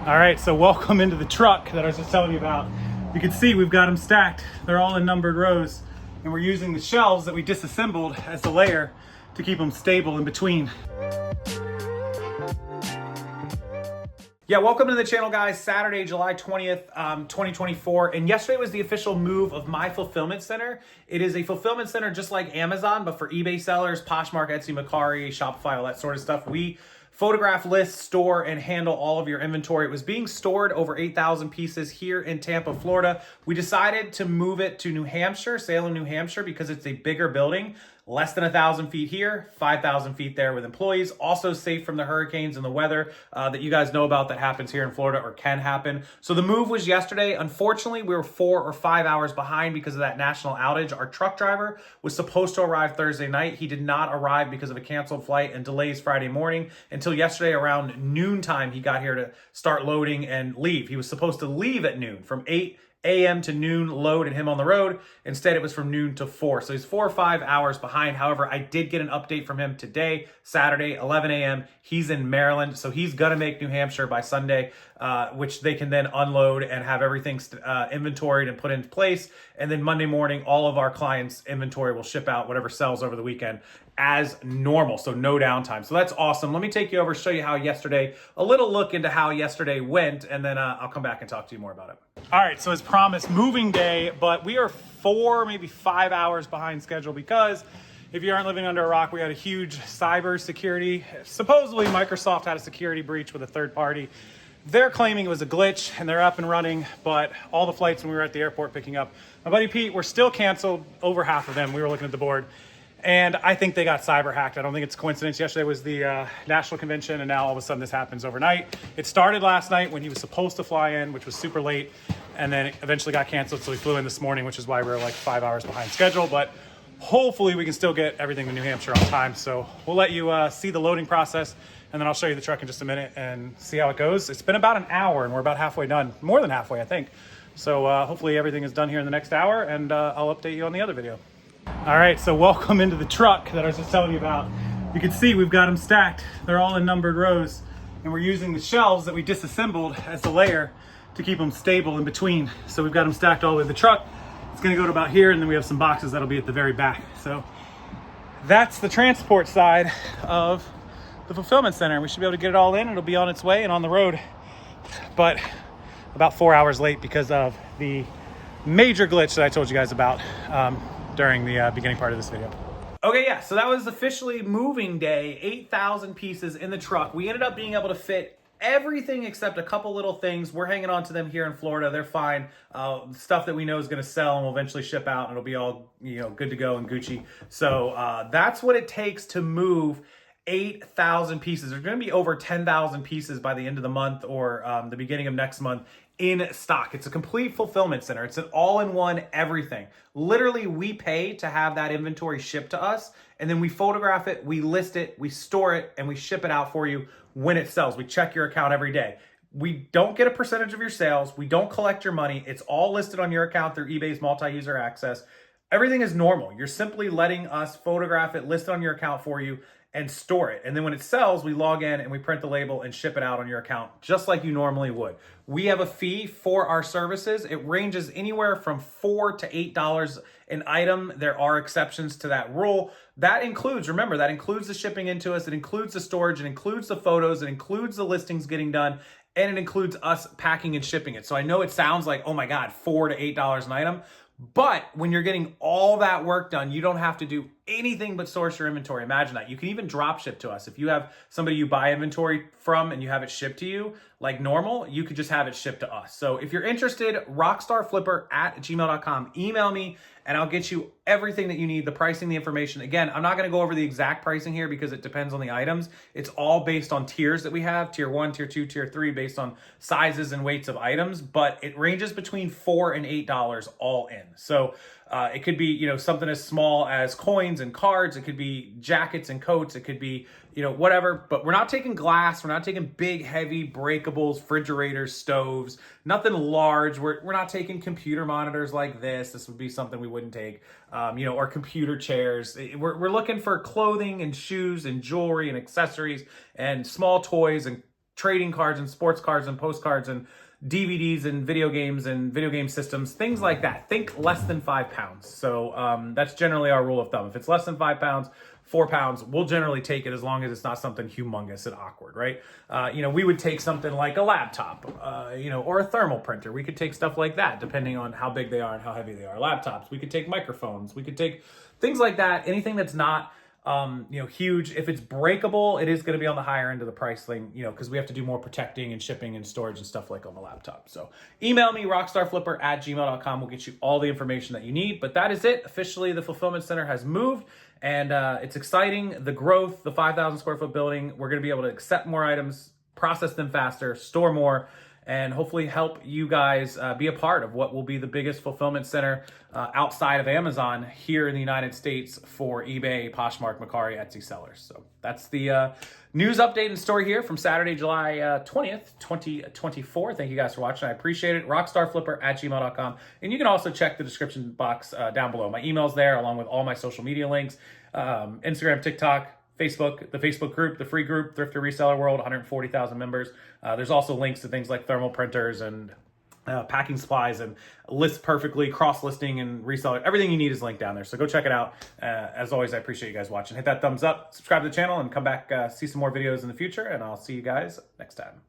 All right, so welcome into the truck that I was just telling you about. You can see we've got them stacked. They're all in numbered rows, and we're using the shelves that we disassembled as the layer to keep them stable in between. Yeah, welcome to the channel, guys. Saturday, July 20th, 2024. And yesterday was the official move of my fulfillment center. It is a fulfillment center just like Amazon, but for eBay sellers, Poshmark, Etsy, Mercari, Shopify, all that sort of stuff. We photograph, list, store, and handle all of your inventory. It was being stored over 8,000 pieces here in Tampa, Florida. We decided to move it to New Hampshire, Salem, New Hampshire, because it's a bigger building. Less than 1,000 feet here, 5,000 feet there with employees. Also safe from the hurricanes and the weather that you guys know about that happens here in Florida or can happen. So the move was yesterday. Unfortunately, we were 4 or 5 hours behind because of that national outage. Our truck driver was supposed to arrive Thursday night. He did not arrive because of a canceled flight and delays Friday morning. Until yesterday around noontime, he got here to start loading and leave. He was supposed to leave at noon from 8 a.m. to noon load and him on the road. Instead, it was from noon to 4. So he's 4 or 5 hours behind. However, I did get an update from him today, Saturday, 11 a.m. He's in Maryland. So he's going to make New Hampshire by Sunday, which they can then unload and have everything inventoried and put in place. And then Monday morning, all of our clients' inventory will ship out whatever sells over the weekend as normal. So no downtime. So that's awesome. Let me take you over, show you how yesterday, a little look into how yesterday went, and then I'll come back and talk to you more about it. All right, so as promised, moving day, but we are 4, maybe 5 hours behind schedule because if you aren't living under a rock, we had a huge cyber security. Supposedly Microsoft had a security breach with a third party. They're claiming it was a glitch and they're up and running, but all the flights when we were at the airport picking up my buddy Pete were still canceled, over half of them. We were looking at the board. And I think they got cyber hacked. I don't think it's a coincidence. Yesterday was the national convention, and now all of a sudden this happens overnight. It started last night when he was supposed to fly in, which was super late, and then it eventually got canceled, so he flew in this morning, which is why we were like 5 hours behind schedule. But hopefully we can still get everything to New Hampshire on time. So we'll let you see the loading process, and then I'll show you the truck in just a minute and see how it goes. It's been about an hour, and we're about halfway done. More than halfway, I think. So hopefully everything is done here in the next hour, and I'll update you on the other video. All right, so welcome into the truck that I was just telling you about. You can see we've got them stacked. They're all in numbered rows, and we're using the shelves that we disassembled as the layer to keep them stable in between. So we've got them stacked all the way to the truck. It's gonna go to about here, and then we have some boxes that'll be at the very back. So that's the transport side of the fulfillment center. We should be able to get it all in. It'll be on its way and on the road, but about 4 hours late because of the major glitch that I told you guys about during the beginning part of this video. Okay, yeah, so that was officially moving day, 8,000 pieces in the truck. We ended up being able to fit everything except a couple little things. We're hanging on to them here in Florida. They're fine. Stuff that we know is going to sell and will eventually ship out, and it'll be all, good to go and Gucci. So that's what it takes to move 8,000 pieces. There's going to be over 10,000 pieces by the end of the month or the beginning of next month in stock. It's a complete fulfillment center. It's an all-in-one everything. Literally, we pay to have that inventory shipped to us, and then we photograph it, we list it, we store it, and we ship it out for you when it sells. We check your account every day. We don't get a percentage of your sales. We don't collect your money. It's all listed on your account through eBay's multi-user access. Everything is normal. You're simply letting us photograph it, list it on your account for you, and store it. And then when it sells, we log in and we print the label and ship it out on your account, just like you normally would. We have a fee for our services. It ranges anywhere from $4 to $8 an item. There are exceptions to that rule. That includes, remember, that includes the shipping into us. It includes the storage. It includes the photos. It includes the listings getting done. And it includes us packing and shipping it. So I know it sounds like, oh my God, $4 to $8 an item. But when you're getting all that work done, you don't have to do anything but source your inventory. Imagine that. You can even drop ship to us. If you have somebody you buy inventory from and you have it shipped to you like normal, you could just have it shipped to us. So if you're interested, rockstarflipper@gmail.com. Email me and I'll get you everything that you need, the pricing, the information. Again, I'm not going to go over the exact pricing here because it depends on the items. It's all based on tiers that we have, tier 1, tier 2, tier 3, based on sizes and weights of items, but it ranges between $4 and $8 all in. So it could be, something as small as coins and cards. It could be jackets and coats. It could be, whatever. But we're not taking glass. We're not taking big, heavy breakables, refrigerators, stoves, nothing large. We're not taking computer monitors like this. This would be something we wouldn't take, or computer chairs. We're looking for clothing and shoes and jewelry and accessories and small toys and trading cards and sports cards and postcards and DVDs and video game systems, things like that. Think less than 5 pounds. So that's generally our rule of thumb. If it's less than 5 pounds, 4 pounds, we'll generally take it as long as it's not something humongous and awkward, right? We would take something like a laptop, or a thermal printer. We could take stuff like that, depending on how big they are and how heavy they are. Laptops, we could take microphones, we could take things like that. Anything that's not huge. If it's breakable, it is going to be on the higher end of the price thing, because we have to do more protecting and shipping and storage and stuff like on the laptop. So email me, rockstarflipper@gmail.com. We'll get you all the information that you need. But that is it. Officially, the fulfillment center has moved, and it's exciting. The growth, the 5,000 square foot building, we're going to be able to accept more items, process them faster, store more, and hopefully help you guys be a part of what will be the biggest fulfillment center outside of Amazon here in the United States for eBay, Poshmark, Mercari, Etsy sellers. So that's the news update and story here from Saturday, July 20th, 2024. Thank you guys for watching. I appreciate it. Rockstarflipper@gmail.com. And you can also check the description box down below. My email's there along with all my social media links, Instagram, TikTok, Facebook, the Facebook group, the free group, Thrifter Reseller World, 140,000 members. There's also links to things like thermal printers and packing supplies and list perfectly, cross-listing and reseller. Everything you need is linked down there. So go check it out. As always, I appreciate you guys watching. Hit that thumbs up, subscribe to the channel, and come back, see some more videos in the future. And I'll see you guys next time.